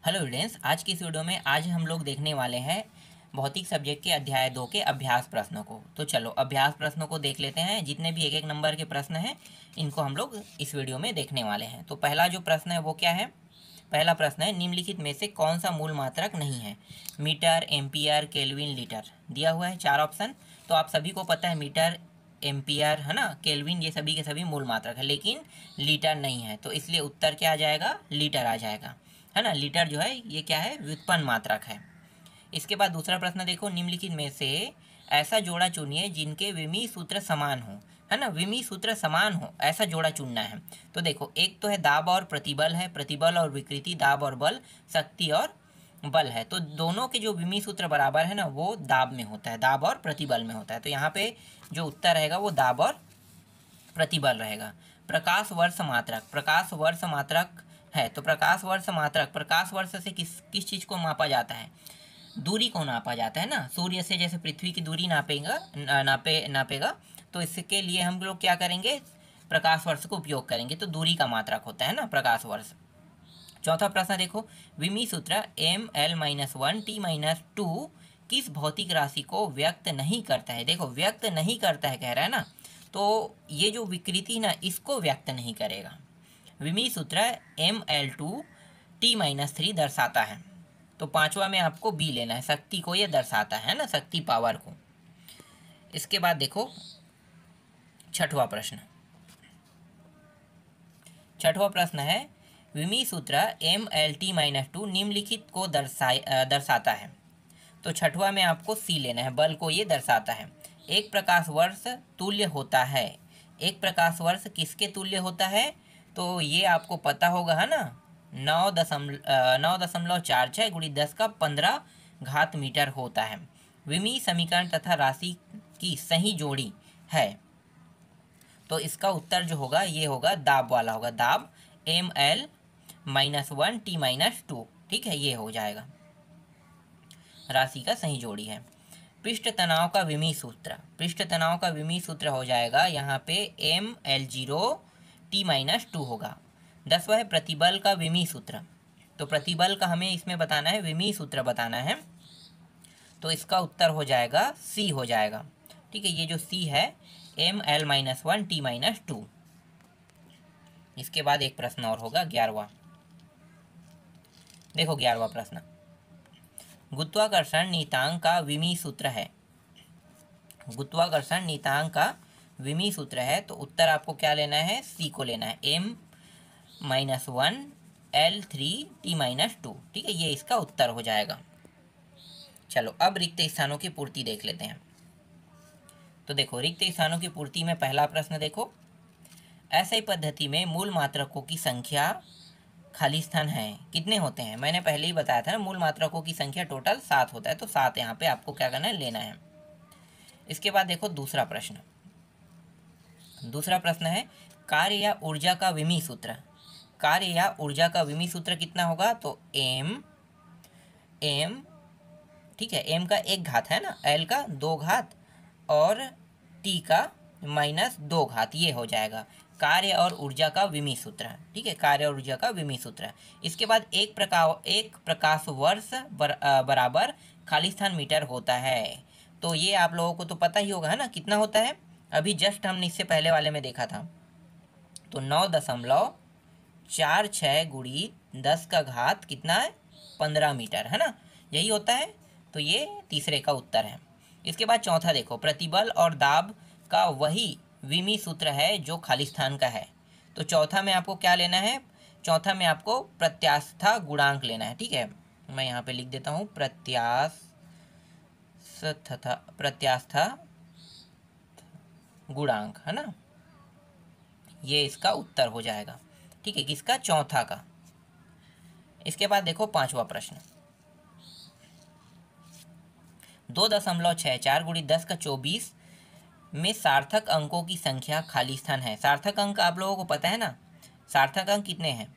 Hello students, आज की इस वीडियो में आज हम लोग देखने वाले हैं भौतिक सब्जेक्ट के अध्याय 2 के अभ्यास प्रश्नों को। तो चलो अभ्यास प्रश्नों को देख लेते हैं। जितने भी एक नंबर के प्रश्न हैं इनको हम लोग इस वीडियो में देखने वाले हैं। तो पहला जो प्रश्न है वो क्या है? पहला प्रश्न है, निम्नलिखित में से कौन सा मूल मात्रक नहीं है? Metre, ampere, kelvin, litre. दिया हुआ है 4 ऑप्शन। तो आप सभी को पता है मीटर, एम्पियर है ना, केल्विन, ये सभी के सभी मूल मात्रक है, लेकिन लीटर नहीं है। तो इसलिए उत्तर क्या आ जाएगा? लीटर आ जाएगा, है ना। लीटर जो है ये क्या है? व्युत्पन्न मात्रक है। इसके बाद दूसरा प्रश्न देखो, निम्नलिखित में से ऐसा जोड़ा चुनिए जिनके विमीय सूत्र समान हो, है ना। विमीय सूत्र समान हो ऐसा जोड़ा चुनना है। तो देखो, एक तो है दाब और प्रतिबल है, प्रतिबल और विकृति, दाब और बल, शक्ति और बल है। तो दोनों के जो विमीय सूत्र बराबर है ना, वो दाब में होता है, दाब और प्रतिबल में होता है। तो यहाँ पे जो उत्तर रहेगा वो दाब और प्रतिबल रहेगा। प्रकाश वर्ष मात्रक, प्रकाश वर्ष मात्रक है। तो प्रकाश वर्ष मात्रक, प्रकाश वर्ष से किस चीज़ को मापा जाता है? दूरी को नापा जाता है ना। सूर्य से जैसे पृथ्वी की दूरी नापेगा, तो इसके लिए हम लोग क्या करेंगे? प्रकाश वर्ष को उपयोग करेंगे। तो दूरी का मात्रक होता है ना प्रकाश वर्ष। चौथा प्रश्न देखो, विमीय सूत्र m(l-1t-2) किस भौतिक राशि को व्यक्त नहीं करता है? देखो, व्यक्त नहीं करता है कह रहा है ना, तो ये जो विकृति ना, इसको व्यक्त नहीं करेगा। विमीय सूत्र ml2t-3 दर्शाता है। तो पांचवा में आपको बी लेना है, शक्ति को ये दर्शाता है ना, शक्ति पावर को। इसके बाद देखो छठवां प्रश्न। छठवां प्रश्न है, विमीय सूत्र mlt-2 निम्नलिखित को दर्शाता है। तो छठवां में आपको सी लेना है, बल को ये दर्शाता है। एक प्रकाश वर्ष तुल्य होता है। एक प्रकाश वर्ष किसके तुल्य होता है? तो ये आपको पता होगा, है ना। 9.46 गुणित 10 का 15 घात मीटर होता है। विमीय समीकरण तथा राशि की सही जोड़ी है। तो इसका उत्तर जो होगा ये होगा दाब वाला होगा, दाब ml-1t-2। ठीक है, ये हो जाएगा, राशि का सही जोड़ी है। पृष्ठ तनाव का विमीय सूत्र, पृष्ठ तनाव का विमीय सूत्र हो जाएगा यहाँ पे ml0t-2 होगा। 10वां है प्रतिबल का विमीय सूत्र। तो प्रतिबल का हमें इसमें बताना है, विमीय सूत्र बताना है। तो इसका उत्तर हो जाएगा सी हो जाएगा। ठीक है, ये जो सी है ml-1t-2। इसके बाद एक प्रश्न और होगा 11वां। देखो 11वां प्रश्न, गुरुत्वाकर्षण नियतांक का विमीय सूत्र है। गुरुत्वाकर्षण नियतांक का विमीय सूत्र है। तो उत्तर आपको क्या लेना है? सी को लेना है, m-1l3t-2। ठीक है, ये इसका उत्तर हो जाएगा। चलो अब रिक्त स्थानों की पूर्ति देख लेते हैं। तो देखो, रिक्त स्थानों की पूर्ति में पहला प्रश्न देखो, ऐसी पद्धति में मूल मात्रकों की संख्या, खाली स्थान है, कितने होते हैं? मैंने पहले ही बताया था ना, मूल मात्रकों की संख्या टोटल 7 होता है। तो 7 यहाँ पे आपको क्या करना है? लेना है। इसके बाद देखो दूसरा प्रश्न। दूसरा प्रश्न है, कार्य या ऊर्जा का विमीय सूत्र। कार्य या ऊर्जा का विमीय सूत्र कितना होगा? तो m, ठीक है, m का 1 घात है ना, l का 2 घात और t का -2 घात, ये हो जाएगा कार्य और ऊर्जा का विमीय सूत्र। ठीक है, कार्य और ऊर्जा का विमीय सूत्र। इसके बाद एक प्रकाश वर्ष बराबर खाली स्थान मीटर होता है। तो ये आप लोगों को तो पता ही होगा, है ना, कितना होता है? अभी जस्ट हमने इससे पहले वाले में देखा था। तो 9.46 गुणित 10 का घात कितना है? 15 मीटर, है ना, यही होता है। तो ये तीसरे का उत्तर है। इसके बाद चौथा देखो, प्रतिबल और दाब का वही विमीय सूत्र है जो खाली स्थान का है। तो चौथा में आपको क्या लेना है? चौथा में आपको प्रत्यास्था गुणांक लेना है। ठीक है, मैं यहाँ पे लिख देता हूँ, प्रत्यास्था गुणांक, है ना, ये इसका उत्तर हो जाएगा। ठीक है, किसका? चौथा का। इसके बाद देखो पांचवा प्रश्न, 2.64 गुणित 10 का 24 में सार्थक अंकों की संख्या खाली स्थान है। सार्थक अंक आप लोगों को पता है ना, सार्थक अंक कितने हैं?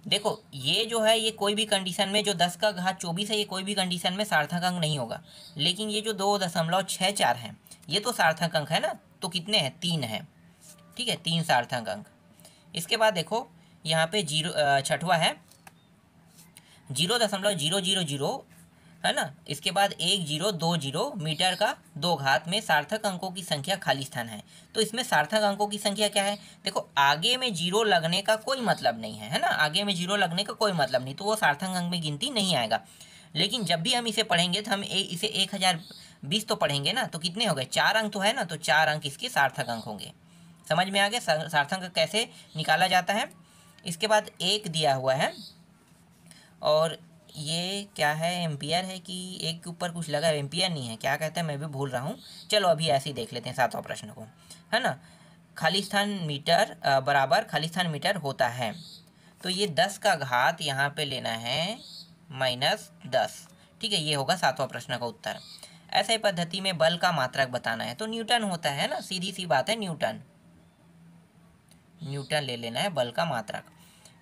देखो, ये जो है ये कोई भी कंडीशन में, जो 10 का घात 24 है, ये कोई भी कंडीशन में सार्थक अंक नहीं होगा। लेकिन ये जो 2.64 है ये तो सार्थक अंक है ना। तो कितने हैं? 3 है। ठीक है, 3 सार्थक अंक। इसके बाद देखो यहाँ पे छठवा है, 0.000 है ना, इसके बाद 1020 मीटर का 2 घात में सार्थक अंकों की संख्या खाली स्थान है। तो इसमें सार्थक अंकों की संख्या क्या है? देखो आगे में जीरो लगने का कोई मतलब नहीं है ना, आगे में जीरो लगने का कोई मतलब नहीं, तो वो सार्थक अंक में गिनती नहीं आएगा। लेकिन जब भी हम इसे पढ़ेंगे तो हम इसे 1020 तो पढ़ेंगे ना, तो कितने हो गए? 4 अंक तो है ना, तो 4 अंक इसके सार्थक अंक होंगे। समझ में आ गया सार्थक अंक कैसे निकाला जाता है। इसके बाद एक दिया हुआ है, और ये क्या है, एम्पियर है कि एक के ऊपर कुछ लगा है, एम्पियर नहीं है, क्या कहते हैं मैं भी भूल रहा हूँ। चलो अभी ऐसे ही देख लेते हैं 7वां प्रश्न को, है ना। खाली स्थान मीटर बराबर खाली स्थान मीटर होता है, तो ये 10 का घात यहाँ पे लेना है -10, ठीक है, ये होगा 7वां प्रश्न का उत्तर। ऐसे पद्धति में बल का मात्रक बताना है, तो न्यूटन होता है ना, सीधी सी बात है, न्यूटन ले लेना है बल का मात्रक।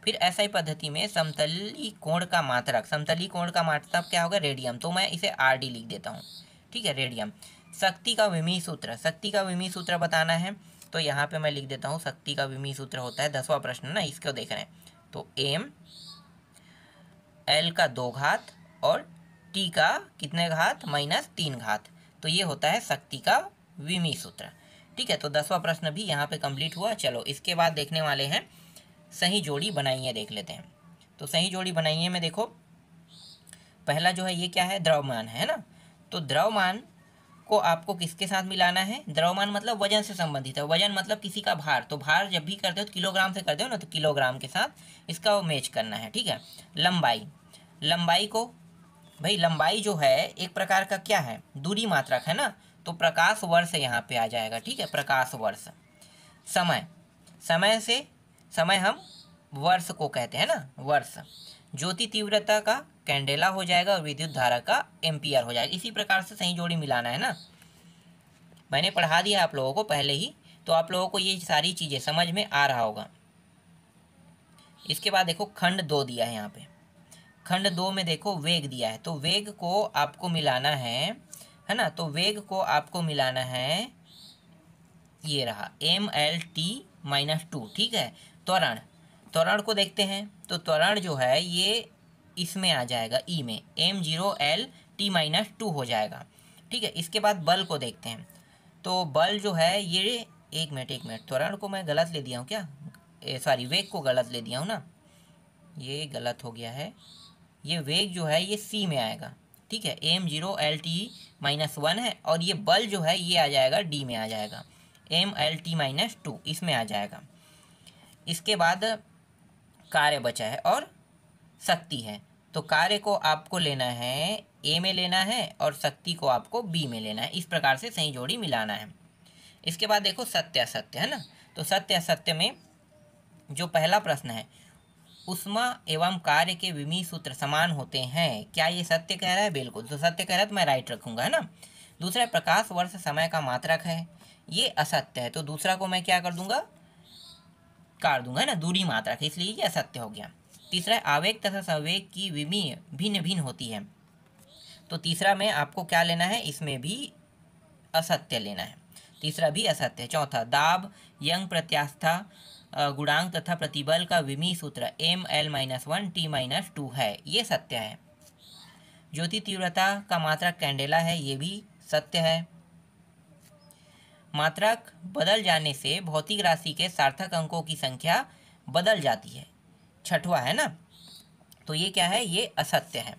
फिर ऐसा पद्धति में समतली कोण का मात्रक, समतली कोण का मात्रक क्या होगा? रेडियन, तो मैं इसे RD लिख देता हूँ, ठीक है, रेडियन। शक्ति का विमीय सूत्र, शक्ति का विमीय सूत्र बताना है, तो यहाँ पे मैं लिख देता हूँ शक्ति का विमीय सूत्र होता है, 10वां प्रश्न ना, इसको देख रहे हैं, तो m L का 2 घात और T का कितने घात? -3 घात, तो ये होता है शक्ति का विमीय सूत्र, ठीक है। तो 10वां प्रश्न भी यहाँ पे कंप्लीट हुआ। चलो इसके बाद देखने वाले हैं सही जोड़ी बनाइए, देख लेते हैं। तो सही जोड़ी बनाइए में देखो, पहला जो है ये क्या है? द्रव्यमान है ना, तो द्रव्यमान को आपको किसके साथ मिलाना है? द्रव्यमान मतलब वजन से संबंधित है, वजन मतलब किसी का भार, तो भार जब भी करते हो तो किलोग्राम से करते हो ना, तो किलोग्राम के साथ इसका मैच करना है, ठीक है। लंबाई, लंबाई को भाई लंबाई जो है एक प्रकार का क्या है? दूरी मात्रक है ना, तो प्रकाश वर्ष यहाँ पे आ जाएगा, ठीक है, प्रकाश वर्ष। समय, समय से समय हम वर्ष को कहते हैं ना, वर्ष। ज्योति तीव्रता का कैंडेला हो जाएगा और विद्युत धारा का एम्पियर हो जाएगा। इसी प्रकार से सही जोड़ी मिलाना है ना, मैंने पढ़ा दिया आप लोगों को पहले ही, तो आप लोगों को ये सारी चीज़ें समझ में आ रहा होगा। इसके बाद देखो खंड 2 दिया है यहाँ पे, खंड 2 में देखो वेग दिया है, तो वेग को आपको मिलाना है ना, तो वेग को आपको मिलाना है, ये रहा mLT-2, ठीक है। त्वरण, त्वरण को देखते हैं, तो त्वरण जो है ये इसमें आ जाएगा, ई में, m0LT-2 हो जाएगा, ठीक है। इसके बाद बल को देखते हैं, तो बल जो है ये, एक मिनट, त्वरण को मैं गलत ले दिया हूँ क्या? सॉरी, वेग को गलत ले दिया हूँ ना, ये गलत हो गया है, ये वेग जो है ये सी में आएगा, ठीक है, m0LT-1 है, और ये बल जो है ये आ जाएगा डी में आ जाएगा, mLT-2 इसमें आ जाएगा। इसके बाद कार्य बचा है और शक्ति है, तो कार्य को आपको लेना है ए में लेना है और शक्ति को आपको बी में लेना है, इस प्रकार से सही जोड़ी मिलाना है। इसके बाद देखो सत्य असत्य, है ना, तो सत्य असत्य में जो पहला प्रश्न है, उष्मा एवं कार्य के विमीय सूत्र समान होते हैं, क्या ये सत्य कह रहा है? बिल्कुल, तो सत्य कह रहा है तो मैं राइट रखूंगा, है ना। दूसरा, प्रकाश वर्ष समय का मात्रक है, ये असत्य है, तो दूसरा को मैं क्या कर दूंगा? काट दूंगा, है ना, दूरी मात्रक, इसलिए ये असत्य हो गया। तीसरा, आवेग तथा संवेग की विमीय भिन्न भिन्न होती है, तो तीसरा में आपको क्या लेना है? इसमें भी असत्य लेना है, तीसरा भी असत्य है। चौथा, दाब, यंग प्रत्यास्था गुणांक तथा प्रतिबल का विमीय सूत्र mL-1T-2 है, ये सत्य है। ज्योति तीव्रता का मात्रक कैंडेला है, ये भी सत्य है। मात्रक बदल जाने से भौतिक राशि के सार्थक अंकों की संख्या बदल जाती है, छठवां है ना, तो ये क्या है? ये असत्य है।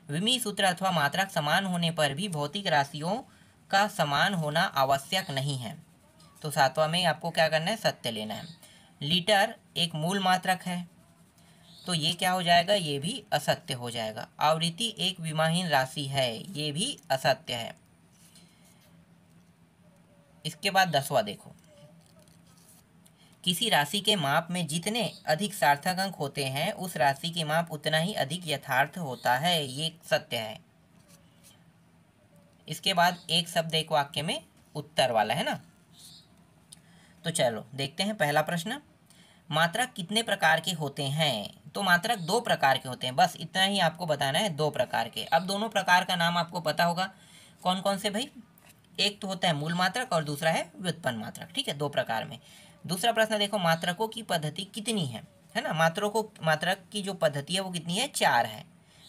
विमीय सूत्र अथवा मात्रक समान होने पर भी भौतिक राशियों का समान होना आवश्यक नहीं है, तो सातवां में आपको क्या करना है? सत्य लेना है। लीटर एक मूल मात्रक है, तो ये क्या हो जाएगा? ये भी असत्य हो जाएगा। आवृत्ति एक विमाहीन राशि है, ये भी असत्य है। इसके बाद 10वां देखो, किसी राशि के माप में जितने अधिक सार्थक अंक होते हैं उस राशि के माप उतना ही अधिक यथार्थ होता है, ये सत्य है। इसके बाद एक शब्द एक वाक्य में उत्तर वाला, है ना, तो चलो देखते हैं पहला प्रश्न, मात्रक कितने प्रकार के होते हैं? तो मात्रक 2 प्रकार के होते हैं, बस इतना ही आपको बताना है, 2 प्रकार के। अब दोनों प्रकार का नाम आपको पता होगा, कौन कौन से भाई? एक तो होता है मूल मात्रक और दूसरा है व्युत्पन्न मात्रक, ठीक है, 2 प्रकार में। दूसरा प्रश्न देखो, मात्रकों की पद्धति कितनी है ना, मात्रक की जो पद्धति है वो कितनी है? 4 है।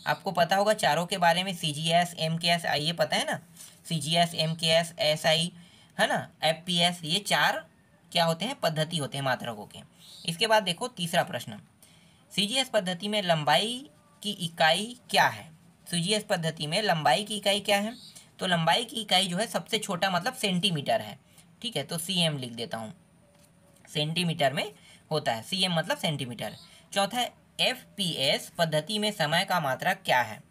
आपको पता होगा चारों के बारे में, CGS, MKS, ये पता है ना, CGS, MKS, SI है ना, FPS, ये 4 क्या होते हैं, पद्धति होते हैं मात्रकों के। इसके बाद देखो तीसरा प्रश्न, CGS पद्धति में लंबाई की इकाई क्या है? CGS पद्धति में लंबाई की इकाई क्या है? तो लंबाई की इकाई जो है सबसे छोटा मतलब सेंटीमीटर है, ठीक है, तो CM लिख देता हूँ, सेंटीमीटर में होता है, CM मतलब सेंटीमीटर। चौथा है FPS पद्धति में समय का मात्रक क्या है?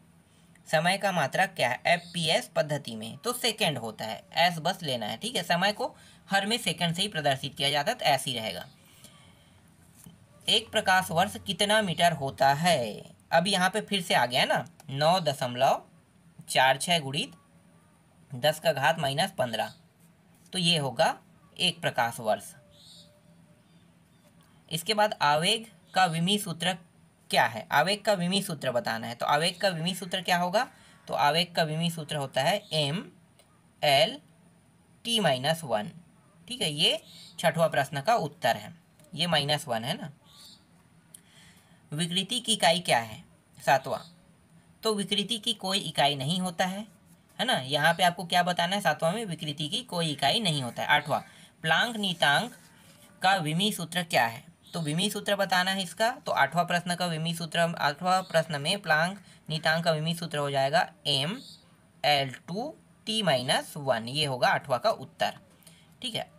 समय का मात्रक क्या है FPS पद्धति में? तो सेकंड होता है, एस बस लेना है, ठीक है, समय को हर में सेकंड से ही प्रदर्शित किया जाता है, तो ऐसे ही रहेगा। एक प्रकाश वर्ष कितना मीटर होता है? अब यहाँ पे फिर से आ गया ना, 9.46 गुणित 10 का घात -15, तो ये होगा एक प्रकाश वर्ष। इसके बाद आवेग का विमी सूत्र क्या है? आवेग का विमी सूत्र बताना है, तो आवेग का विमी सूत्र क्या होगा? तो आवेग का विमी सूत्र होता है mL/T-1, ठीक है, ये छठवां प्रश्न का उत्तर है, ये -1 है ना। विकृति की इकाई क्या है? सातवां, तो विकृति की कोई इकाई नहीं होता है ना, यहाँ पे आपको क्या बताना है, सातवां में विकृति की कोई इकाई नहीं होता है। आठवां, प्लांक नीतांक का विमी सूत्र क्या है? तो विमी सूत्र बताना है इसका, तो आठवां प्रश्न का विमी सूत्र, आठवां प्रश्न में प्लांक नीतांक का विमी सूत्र हो जाएगा mL/T-1, ये होगा आठवां का उत्तर, ठीक है।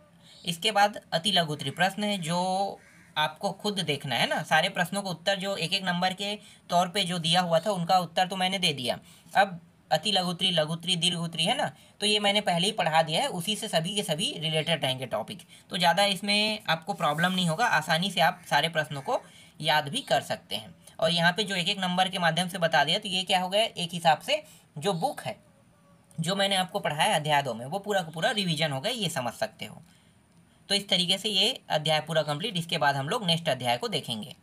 इसके बाद अति लघुत्तरी प्रश्न है, जो आपको खुद देखना है ना, सारे प्रश्नों को उत्तर जो एक एक नंबर के तौर पे जो दिया हुआ था उनका उत्तर तो मैंने दे दिया। अब अति लघुत्तरी, लघुत्तरी, दीर्घोत्तरी है ना, तो ये मैंने पहले ही पढ़ा दिया है, उसी से सभी के सभी रिलेटेड रहेंगे टॉपिक, तो ज़्यादा इसमें आपको प्रॉब्लम नहीं होगा, आसानी से आप सारे प्रश्नों को याद भी कर सकते हैं। और यहाँ पे जो एक एक नंबर के माध्यम से बता दिया, तो ये क्या हो गया, एक हिसाब से जो बुक है जो मैंने आपको पढ़ाया अध्याय 2 में, वो पूरा का पूरा रिवीजन हो गया, ये समझ सकते हो। तो इस तरीके से ये अध्याय पूरा कंप्लीट, इसके बाद हम लोग नेक्स्ट अध्याय को देखेंगे।